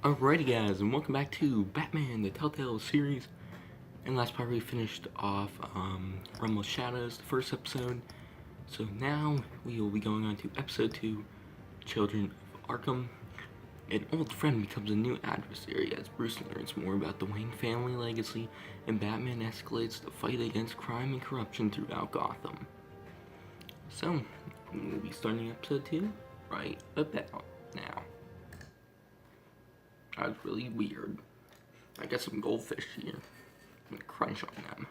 Alrighty guys, and welcome back to Batman, the Telltale Series. And last part we finished off Realm of Shadows, the first episode. So now we will be going on to episode 2, Children of Arkham. An old friend becomes a new adversary as Bruce learns more about the Wayne family legacy, and Batman escalates the fight against crime and corruption throughout Gotham. So, we'll be starting episode 2 right about now. That was really weird. I got some goldfish here. I'm gonna crunch on them.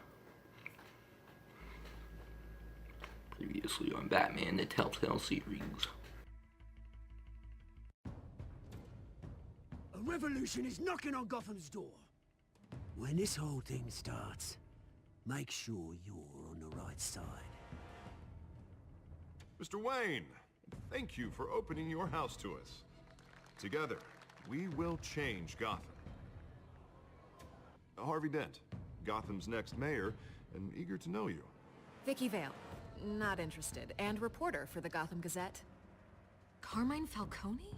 Previously on Batman, the Telltale Series. A revolution is knocking on Gotham's door. When this whole thing starts, make sure you're on the right side. Mr. Wayne, thank you for opening your house to us. Together, we will change Gotham. Harvey Dent, Gotham's next mayor, and eager to know you. Vicky Vale, not interested, and reporter for the Gotham Gazette. Carmine Falcone?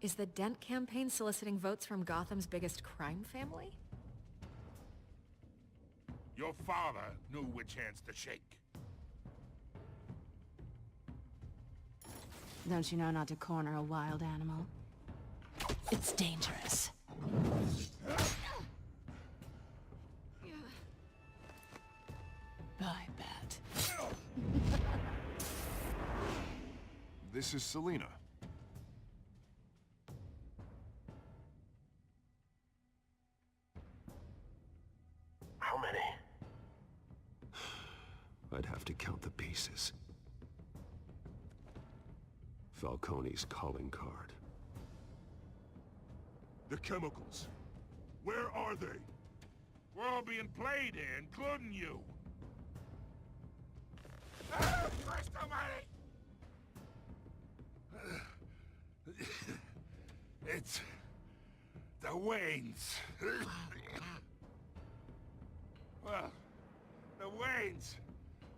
Is the Dent campaign soliciting votes from Gotham's biggest crime family? Your father knew which hands to shake. Don't you know not to corner a wild animal? It's dangerous. Bye, Bat. This is Selina. How many? I'd have to count the pieces. Falcone's calling card. The chemicals. Where are they? We're all being played here, including you. Ah, Christ almighty! It's the Waynes. Well, the Waynes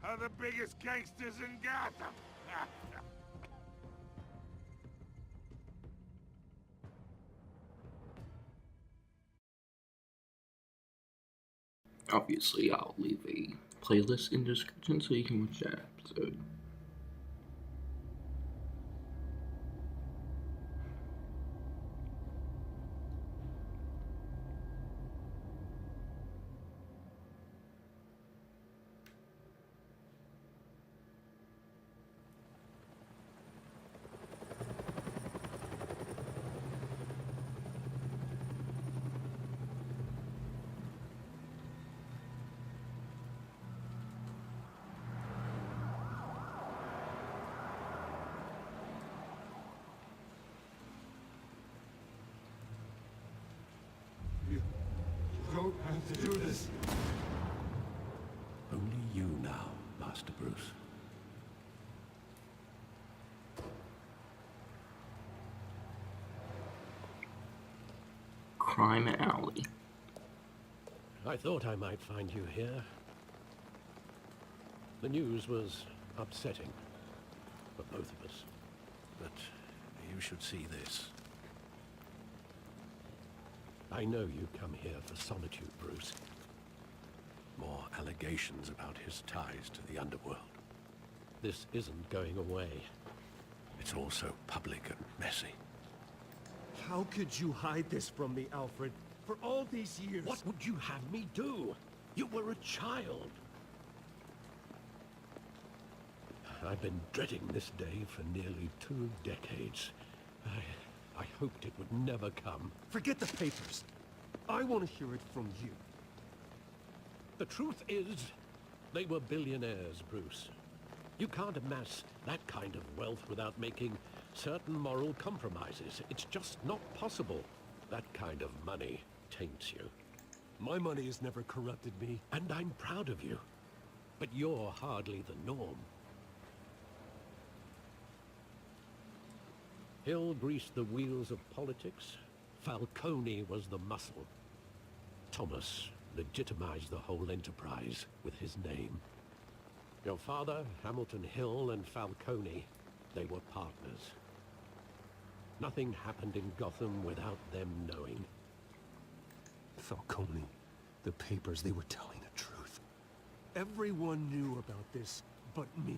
are the biggest gangsters in Gotham. Obviously, I'll leave a playlist in the description so you can watch that episode. You don't have to do this. Only you now, Master Bruce. Crime Alley. I thought I might find you here. The news was upsetting for both of us. But you should see this. I know you come here for solitude, Bruce. More allegations about his ties to the underworld. This isn't going away. It's all so public and messy. How could you hide this from me, Alfred? For all these years... What would you have me do? You were a child. I've been dreading this day for nearly 2 decades. I hoped it would never come. Forget the papers. I want to hear it from you. The truth is, they were billionaires, Bruce. You can't amass that kind of wealth without making certain moral compromises. It's just not possible. That kind of money taints you. My money has never corrupted me. And I'm proud of you. But you're hardly the norm. Hill greased the wheels of politics. Falcone was the muscle. Thomas legitimized the whole enterprise with his name. Your father, Hamilton Hill, and Falcone, they were partners. Nothing happened in Gotham without them knowing. Falcone, the papers, they were telling the truth. Everyone knew about this but me.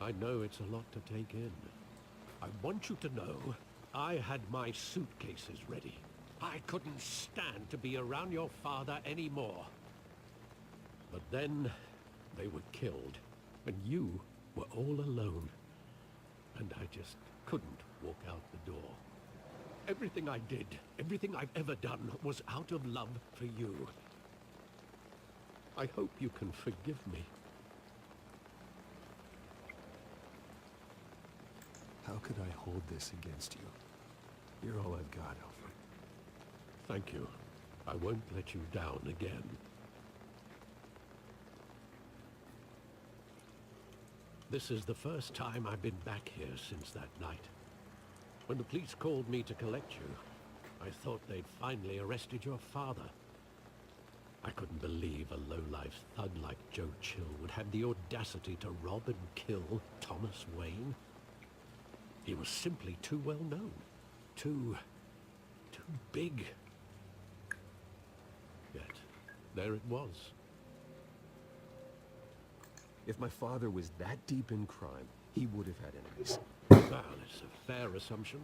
I know it's a lot to take in. I want you to know I had my suitcases ready. I couldn't stand to be around your father anymore. But then they were killed, and you were all alone. And I just couldn't walk out the door. Everything I did, everything I've ever done, was out of love for you. I hope you can forgive me. How could I hold this against you? You're all I've got, Alfred. Thank you. I won't let you down again. This is the first time I've been back here since that night. When the police called me to collect you, I thought they'd finally arrested your father. I couldn't believe a low-life thug like Joe Chill would have the audacity to rob and kill Thomas Wayne. He was simply too well known. Too big. Yet, there it was. If my father was that deep in crime, he would have had enemies. Well, it's a fair assumption.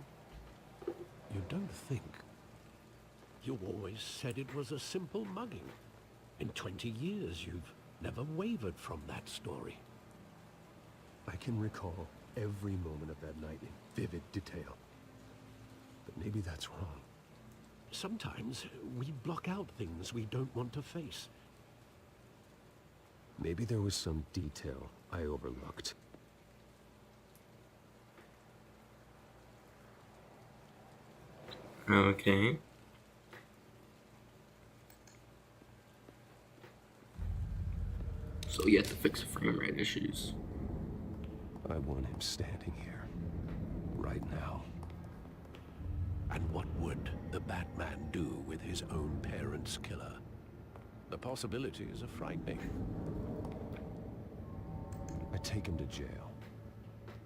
You don't think? You always said it was a simple mugging. In 20 years, you've never wavered from that story. I can recall every moment of that night in vivid detail. But maybe that's wrong. Sometimes we block out things we don't want to face. Maybe there was some detail I overlooked. Okay. So you have to fix the frame rate issues. I want him standing here. Right now. And what would the Batman do with his own parents' killer? The possibilities are frightening. I take him to jail.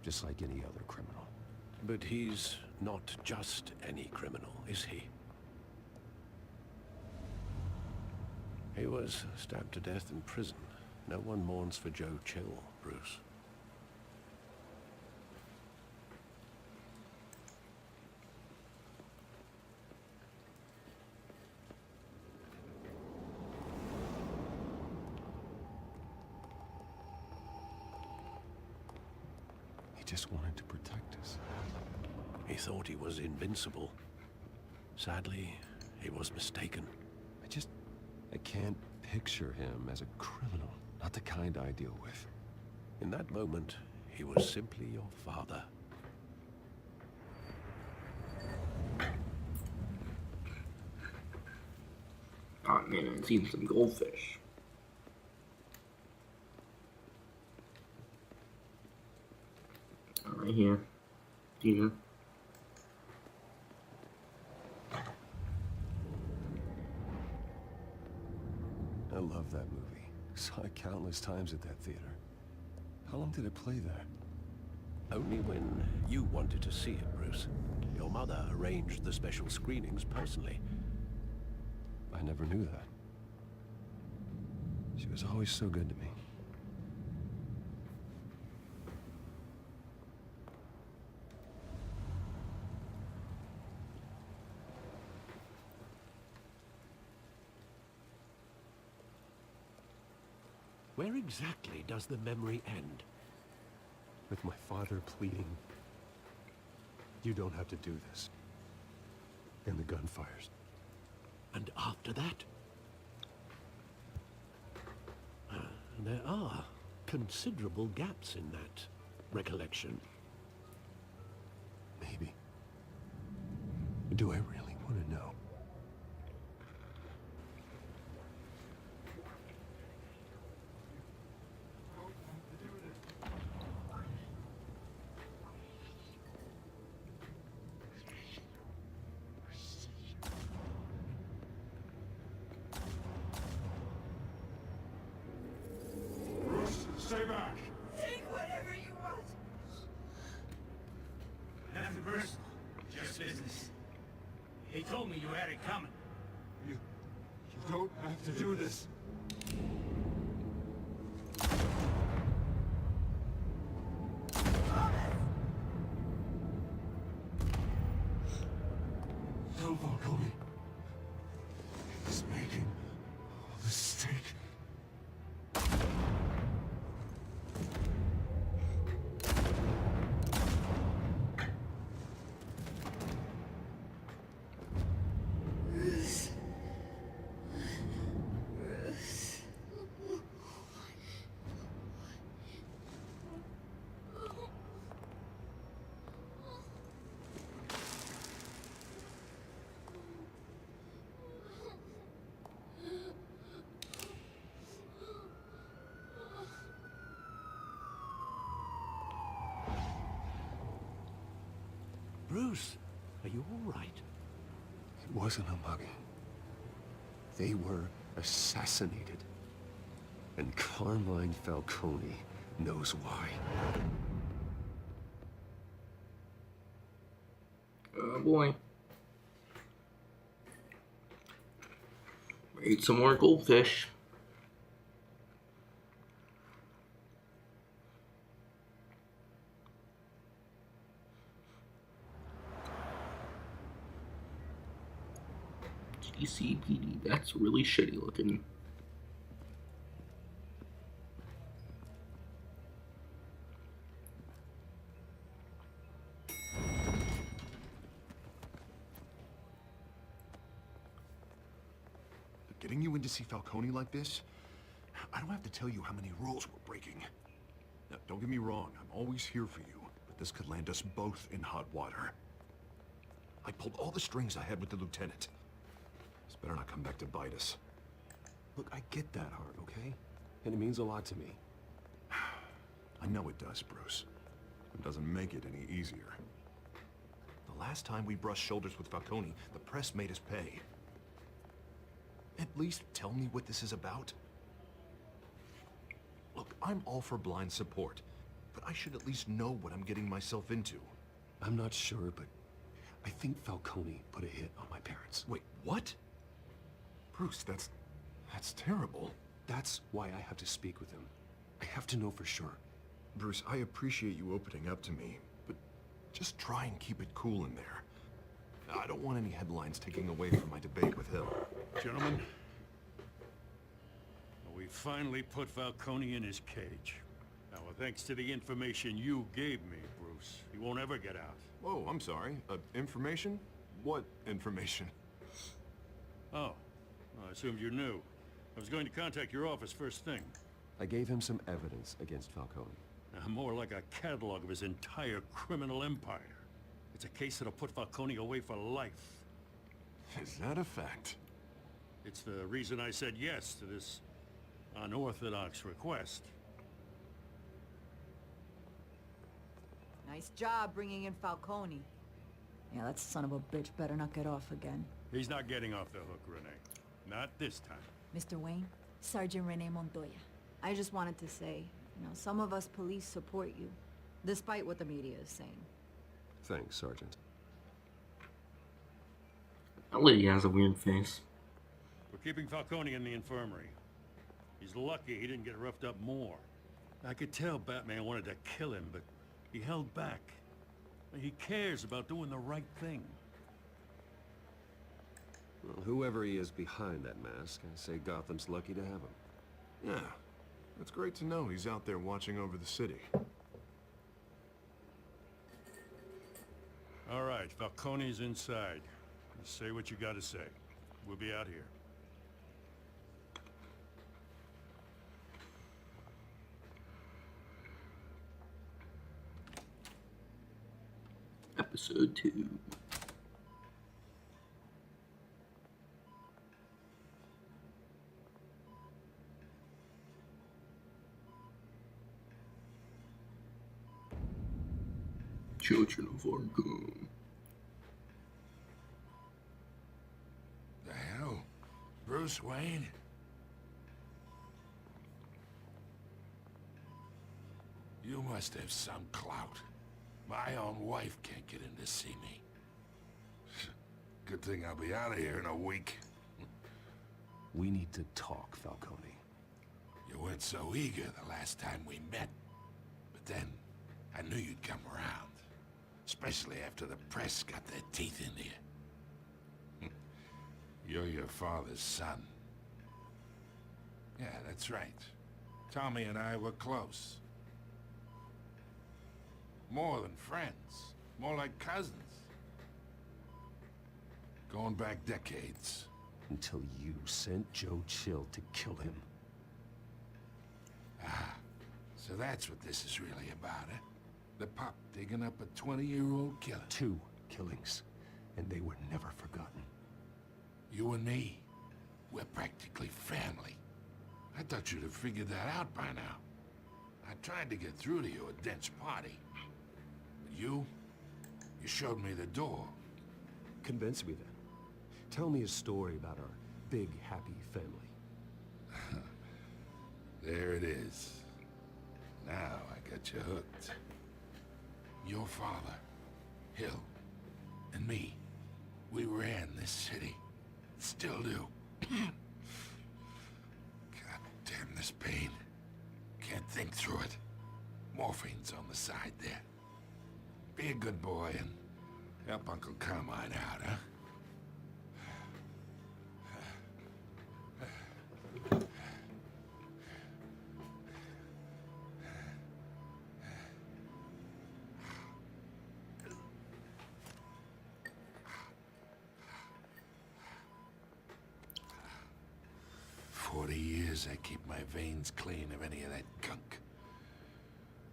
Just like any other criminal. But he's not just any criminal, is he? He was stabbed to death in prison. No one mourns for Joe Chill, Bruce. He just wanted to protect us. He thought he was invincible. Sadly, he was mistaken. I can't picture him as a criminal. Not the kind I deal with. In that moment, he was simply your father. Oh man, I'm seeing some goldfish. Right here. Tina. I love that movie. Saw it countless times at that theater. How long did it play there? Only when you wanted to see it, Bruce. Your mother arranged the special screenings personally. I never knew that. She was always so good to me. Where exactly does the memory end? With my father pleading, "You don't have to do this." And the gunfires. And after that? There are considerable gaps in that recollection. Maybe. Do I really want to know? Stay back! Take whatever you want. Nothing, Bruce. He told me you had it coming. You don't have to do this. Tell Falcone. He's making a mistake. Bruce, are you all right? It wasn't a mugging. They were assassinated. And Carmine Falcone knows why. Oh boy. Eat some more goldfish. GCPD, that's really shitty looking. Getting you in to see Falcone like this? I don't have to tell you how many rules we're breaking. Now, don't get me wrong, I'm always here for you, but this could land us both in hot water. I pulled all the strings I had with the lieutenant. This better not come back to bite us. Look, I get that, Hart, okay? And it means a lot to me. I know it does, Bruce. It doesn't make it any easier. The last time we brushed shoulders with Falcone, the press made us pay. At least tell me what this is about. Look, I'm all for blind support, but I should at least know what I'm getting myself into. I'm not sure, but I think Falcone put a hit on my parents. Wait, what? Bruce, that's terrible. That's why I have to speak with him. I have to know for sure. Bruce, I appreciate you opening up to me, but just try and keep it cool in there. I don't want any headlines taking away from my debate with Hill. Gentlemen, we finally put Falcone in his cage. Now, thanks to the information you gave me, Bruce, he won't ever get out. Whoa, I'm sorry. Information? What information? Oh, I assumed you knew. I was going to contact your office first thing. I gave him some evidence against Falcone. More like a catalog of his entire criminal empire. It's a case that'll put Falcone away for life. Is that a fact? It's the reason I said yes to this unorthodox request. Nice job bringing in Falcone. Yeah, that son of a bitch better not get off again. He's not getting off the hook, Renee. Not this time. Mr. Wayne, Sergeant Rene Montoya. I just wanted to say, some of us police support you, despite what the media is saying. Thanks, Sergeant. That lady has a weird face. We're keeping Falcone in the infirmary. He's lucky he didn't get roughed up more. I could tell Batman wanted to kill him, but he held back. He cares about doing the right thing. Well, whoever he is behind that mask, I say Gotham's lucky to have him. Yeah, it's great to know he's out there watching over the city. All right, Falcone's inside. Just say what you gotta say. We'll be out here. Episode 2. Children of Arkham. The hell? Bruce Wayne? You must have some clout. My own wife can't get in to see me. Good thing I'll be out of here in a week. We need to talk, Falcone. You weren't so eager the last time we met. But then, I knew you'd come around. Especially after the press got their teeth into you. You're your father's son. Yeah, that's right. Tommy and I were close. More than friends. More like cousins. Going back decades. Until you sent Joe Chill to kill him. Ah, so that's what this is really about, eh? The pop digging up a 20-year-old killer. 2 killings, and they were never forgotten. You and me, we're practically family. I thought you'd have figured that out by now. I tried to get through to you at Dent's party. But you showed me the door. Convince me then. Tell me a story about our big, happy family. There it is. Now I got you hooked. Your father, Hill, and me, we ran this city. Still do. God damn this pain. Can't think through it. Morphine's on the side there. Be a good boy and help Uncle Carmine out, huh? 40 years I keep my veins clean of any of that gunk.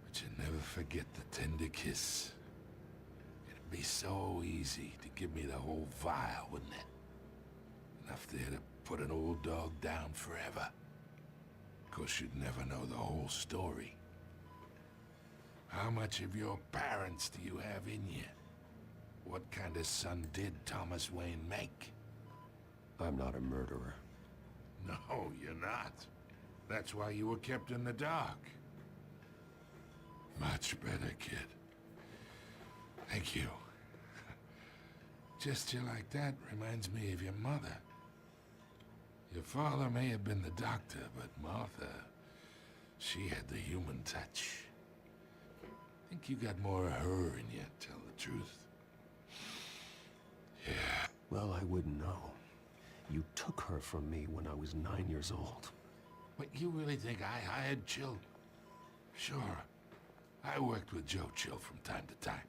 But you never forget the tender kiss. It'd be so easy to give me the whole vial, wouldn't it? Enough there to put an old dog down forever. Of course, you'd never know the whole story. How much of your parents do you have in you? What kind of son did Thomas Wayne make? I'm not a murderer. No, you're not. That's why you were kept in the dark. Much better, kid. Thank you. Gesture like that reminds me of your mother. Your father may have been the doctor, but Martha, she had the human touch. I think you got more of her in you, tell the truth. Yeah. Well, I wouldn't know. You took her from me when I was 9 years old. But you really think I hired Chill? Sure. I worked with Joe Chill from time to time.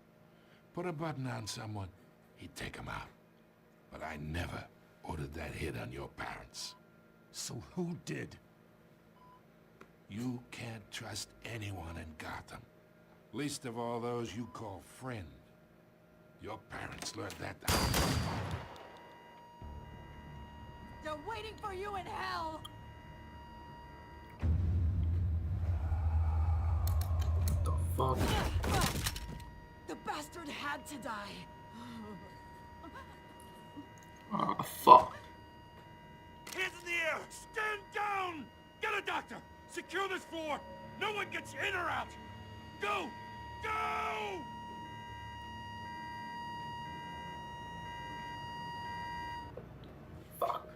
Put a button on someone, he'd take him out. But I never ordered that hit on your parents. So who did? You can't trust anyone in Gotham. Least of all those you call friend. Your parents learned that the hard way. They're waiting for you in hell! What the fuck? The bastard had to die. Ah, fuck. Hands in the air! Stand down! Get a doctor! Secure this floor! No one gets in or out! Go! Go! Fuck.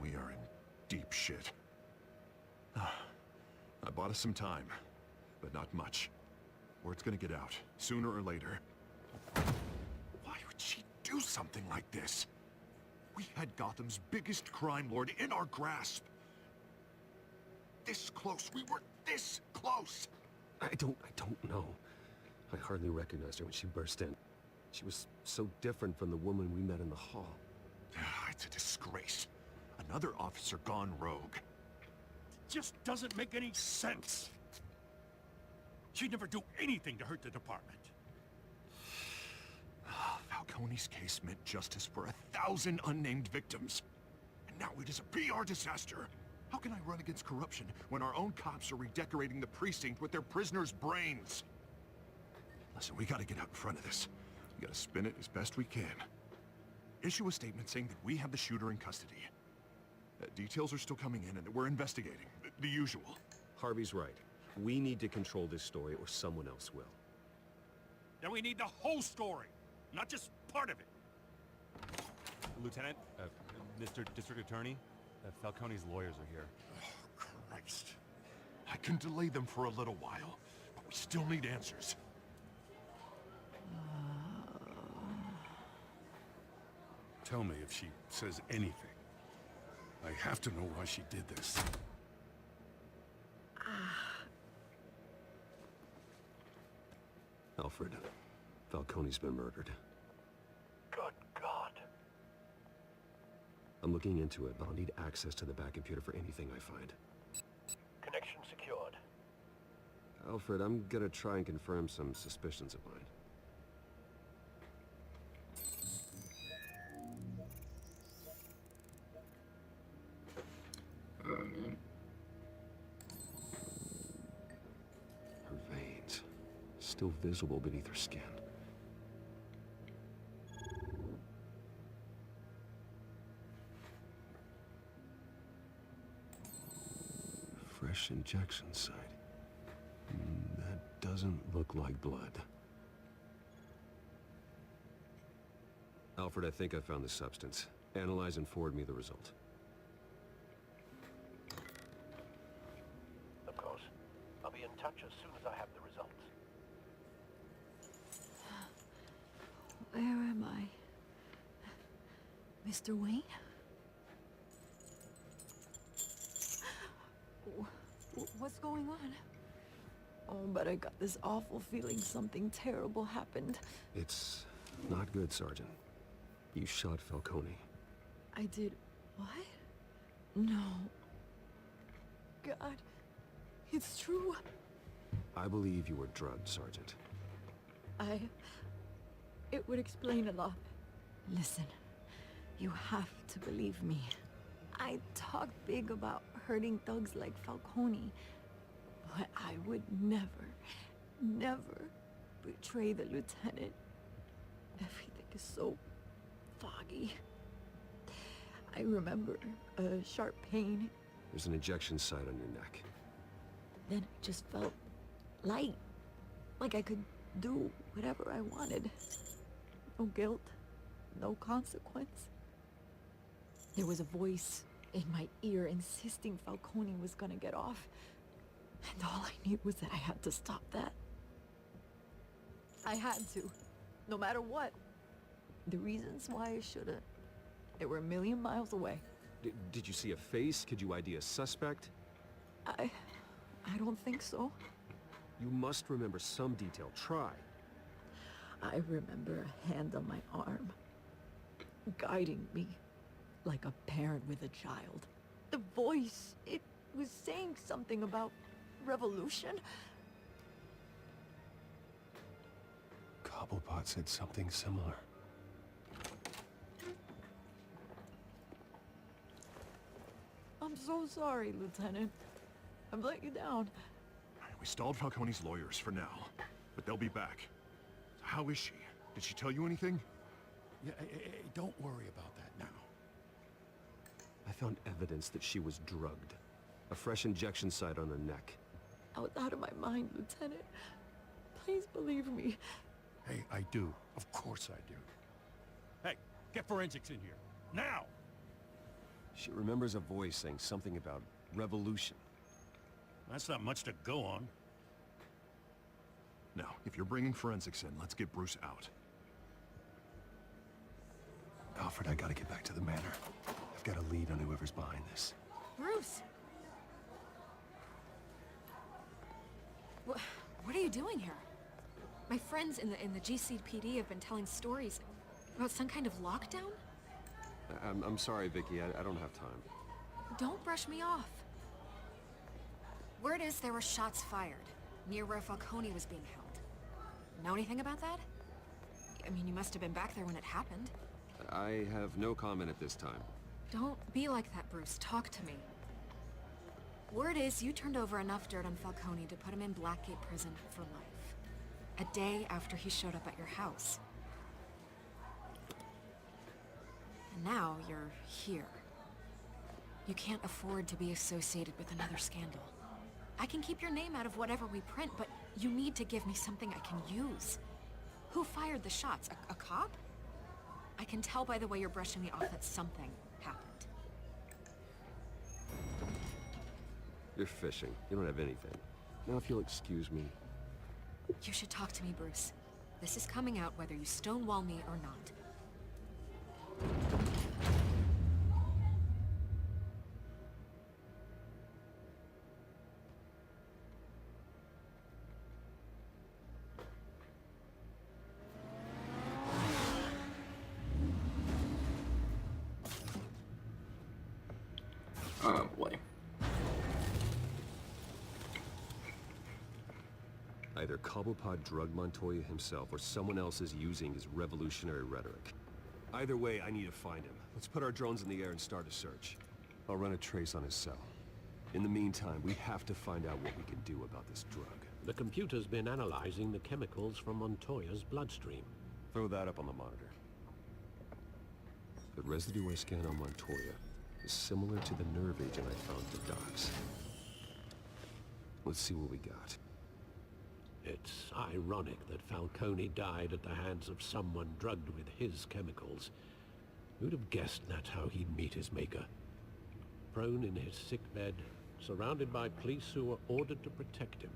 We are in deep shit. I bought us some time, but not much. Word's gonna get out, sooner or later. Why would she do something like this? We had Gotham's biggest crime lord in our grasp. This close, we were this close! I don't know. I hardly recognized her when she burst in. She was so different from the woman we met in the hall. It's a disgrace. Another officer gone rogue. It just doesn't make any sense. She'd never do anything to hurt the department. Falcone's case meant justice for 1,000 unnamed victims. And now it is a PR disaster. How can I run against corruption when our own cops are redecorating the precinct with their prisoners' brains? Listen, we gotta get out in front of this. We gotta spin it as best we can. Issue a statement saying that we have the shooter in custody. Details are still coming in and that we're investigating. The usual. Harvey's right. We need to control this story or someone else will. Then we need the whole story, not just part of it. Lieutenant, Mr. District Attorney, Falcone's lawyers are here. Oh, Christ. I can delay them for a little while, but we still need answers. Tell me if she says anything. I have to know why she did this. Alfred, Falcone's been murdered. Good God. I'm looking into it, but I'll need access to the back computer for anything I find. Connection secured. Alfred, I'm gonna try and confirm some suspicions of mine. Her veins, still visible beneath her skin. Fresh injection site. That doesn't look like blood. Alfred, I think I found the substance. Analyze and forward me the result. Of course. I'll be in touch as soon as I have the results. Where am I? Mr. Wayne? What's going on? Oh, but I got this awful feeling something terrible happened. It's not good, Sergeant. You shot Falcone. I did what? No. God, it's true. I believe you were drugged, Sergeant. It would explain a lot. Listen, you have to believe me. I talked big about hurting thugs like Falcone, but I would never, never betray the lieutenant. Everything is so foggy. I remember a sharp pain. There's an injection site on your neck. Then I just felt light, like I could do whatever I wanted. No guilt, no consequence. There was a voice in my ear insisting Falcone was gonna get off. And all I knew was that I had to stop that. I had to, no matter what. The reasons why I shouldn't, they were a million miles away. Did you see a face? Could you ID a suspect? I don't think so. You must remember some detail. Try. I remember a hand on my arm, guiding me like a parent with a child. The voice, it was saying something about revolution. Cobblepot said something similar. I'm so sorry, Lieutenant. I've let you down. We stalled Falcone's lawyers for now, but they'll be back. How is she? Did she tell you anything? Yeah, don't worry about that now. I found evidence that she was drugged. A fresh injection site on her neck. I was out of my mind, Lieutenant. Please believe me. Hey, I do. Of course I do. Hey, get forensics in here. Now! She remembers a voice saying something about revolution. That's not much to go on. Now, if you're bringing forensics in, let's get Bruce out. Alfred, I gotta get back to the manor. I've got a lead on whoever's behind this. Bruce! What are you doing here? My friends in the GCPD have been telling stories about some kind of lockdown? I'm sorry, Vicky. I don't have time. Don't brush me off. Word is there were shots fired near where Falcone was being held. Know anything about that? I mean, you must have been back there when it happened. I have no comment at this time. Don't be like that, Bruce. Talk to me. Word is you turned over enough dirt on Falcone to put him in Blackgate Prison for life. A day after he showed up at your house. And now you're here. You can't afford to be associated with another scandal. I can keep your name out of whatever we print, but you need to give me something I can use. Who fired the shots? A cop? I can tell by the way you're brushing me off that something happened. You're fishing. You don't have anything. Now if you'll excuse me. You should talk to me, Bruce. This is coming out whether you stonewall me or not. Oh boy. Either Cobblepot drugged Montoya himself or someone else is using his revolutionary rhetoric. Either way, I need to find him. Let's put our drones in the air and start a search. I'll run a trace on his cell. In the meantime, we have to find out what we can do about this drug. The computer's been analyzing the chemicals from Montoya's bloodstream. Throw that up on the monitor. The residue I scanned on Montoya is similar to the nerve agent I found at the docks. Let's see what we got. It's ironic that Falcone died at the hands of someone drugged with his chemicals. Who'd have guessed that's how he'd meet his maker? Prone in his sickbed, surrounded by police who were ordered to protect him.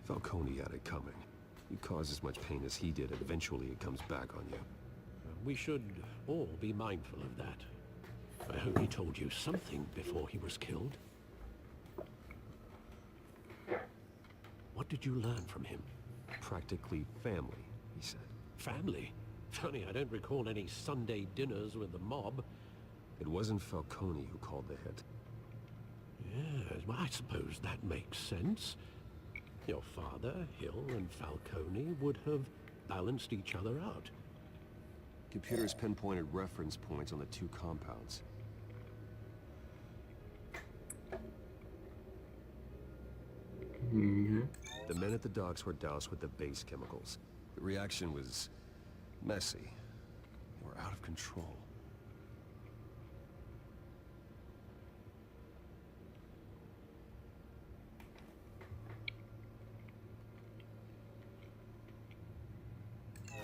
Falcone had it coming. You cause as much pain as he did, eventually it comes back on you. We should all be mindful of that. I hope he told you something before he was killed. What did you learn from him? Practically family, he said. Family? Funny, I don't recall any Sunday dinners with the mob. It wasn't Falcone who called the hit. Yes, well, I suppose that makes sense. Your father, Hill, and Falcone would have balanced each other out. Computers pinpointed reference points on the two compounds. The men at the docks were doused with the base chemicals. The reaction was messy. They were out of control.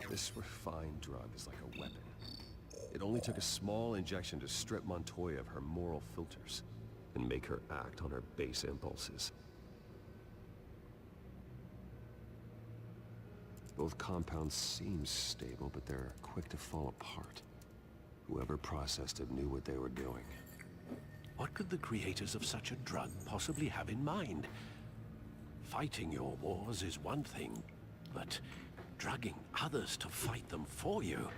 This refined drug is like a weapon. It only took a small injection to strip Montoya of her moral filters and make her act on her base impulses. Both compounds seem stable, but they're quick to fall apart. Whoever processed it knew what they were doing. What could the creators of such a drug possibly have in mind? Fighting your wars is one thing, but drugging others to fight them for you?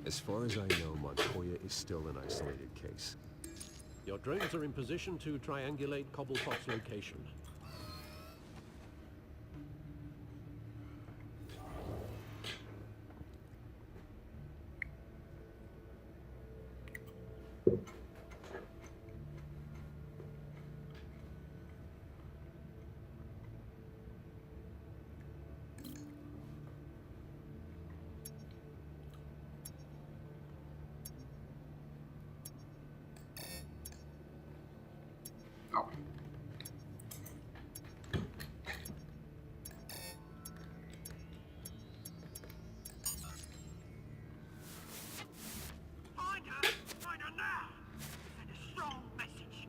As far as I know, Montoya is still an isolated case. Your drones are in position to triangulate Cobblepot's location. Oh. Find her now! Send a strong message.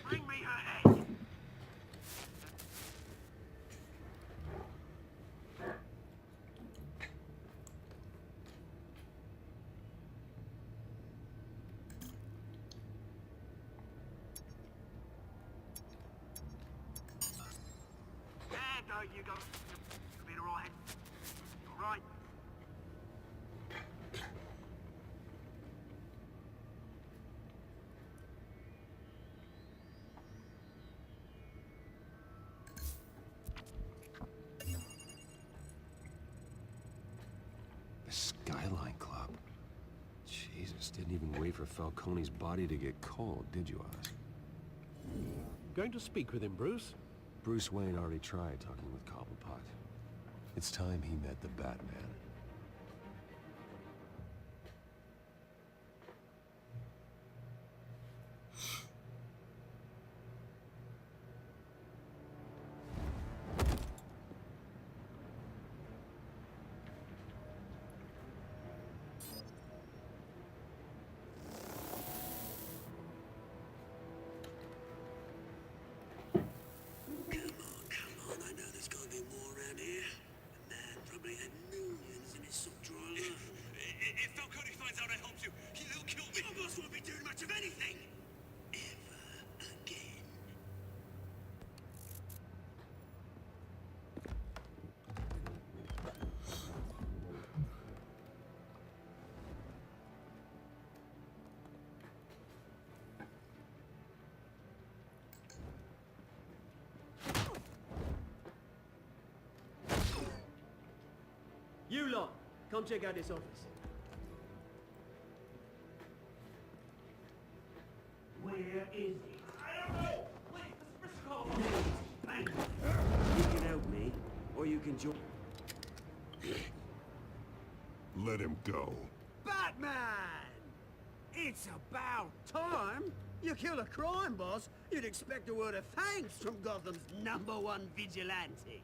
Bring me her head! There go, you go. You'll be alright. Alright. Skyline Club. Jesus, didn't even wait for Falcone's body to get cold, did you, Oz? Going to speak with him, Bruce? Bruce Wayne already tried talking with Cobblepot. It's time he met the Batman. Come on, I know there's gotta be more around here. The man probably had millions in his sock-drawer love. If Falcone finds out I helped you, he'll kill me. Your boss won't be doing much of anything. Ever again. You lot, come check out this office. Where is he? I don't know! Wait, let's call him. Bang. You can help me, or you can join. Let him go. Batman! It's about time. You kill a crime boss, you'd expect a word of thanks from Gotham's #1 vigilante.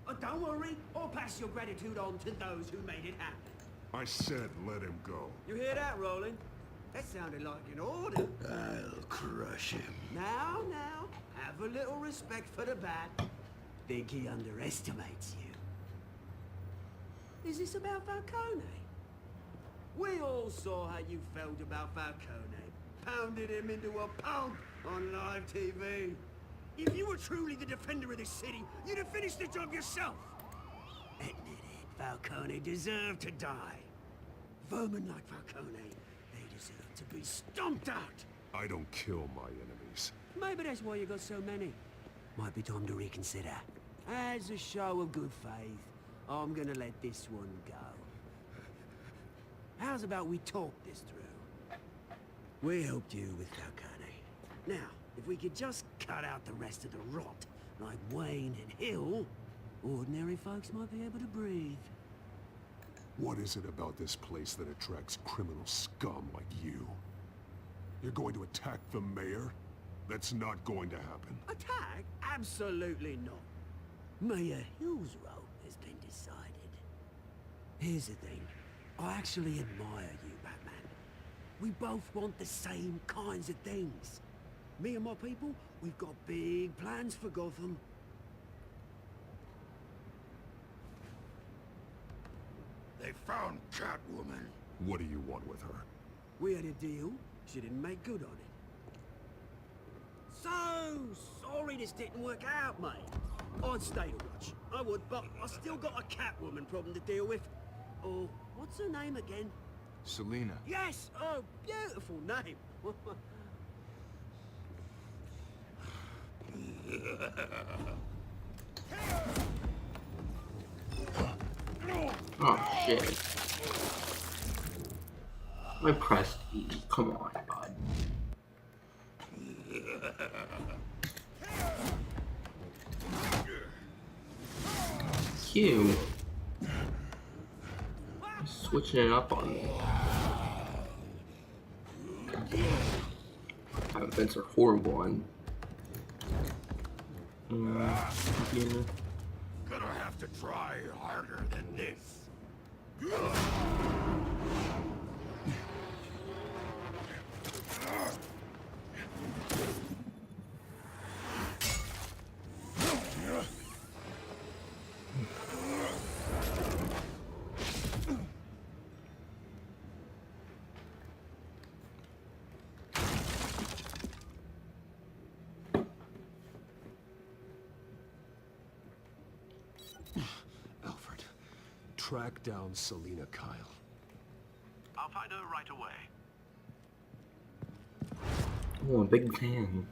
Oh, don't worry, I'll pass your gratitude on to those who made it happen. I said let him go. You hear that, Roland? That sounded like an order. I'll crush him. Now, have a little respect for the Bat. Think he underestimates you. Is this about Falcone? We all saw how you felt about Falcone. Pounded him into a pulp on live TV. If you were truly the defender of this city, you'd have finished the job yourself. Admit it, Falcone deserved to die. Vermin like Falcone, they deserve to be stomped out. I don't kill my enemies. Maybe that's why you got so many. Might be time to reconsider. As a show of good faith, I'm gonna let this one go. How's about we talk this through? We helped you with Falcone. Now, if we could just cut out the rest of the rot, like Wayne and Hill, ordinary folks might be able to breathe. What is it about this place that attracts criminal scum like you? You're going to attack the mayor? That's not going to happen. Attack? Absolutely not. Mayor Hill's role has been decided. Here's the thing. I actually admire you, Batman. We both want the same kinds of things. Me and my people, we've got big plans for Gotham. They found Catwoman. What do you want with her? We had a deal. She didn't make good on it. So sorry this didn't work out, mate. I'd stay to watch. I would, but I still got a Catwoman problem to deal with. Oh, what's her name again? Selina. Yes! Oh, beautiful name. Oh shit. I pressed E. Come on, bud. Q. Switching it up on me. Events are horrible one. Gonna have to try harder than this. Alfred, track down Selina Kyle. I'll find her right away. Oh, big fan.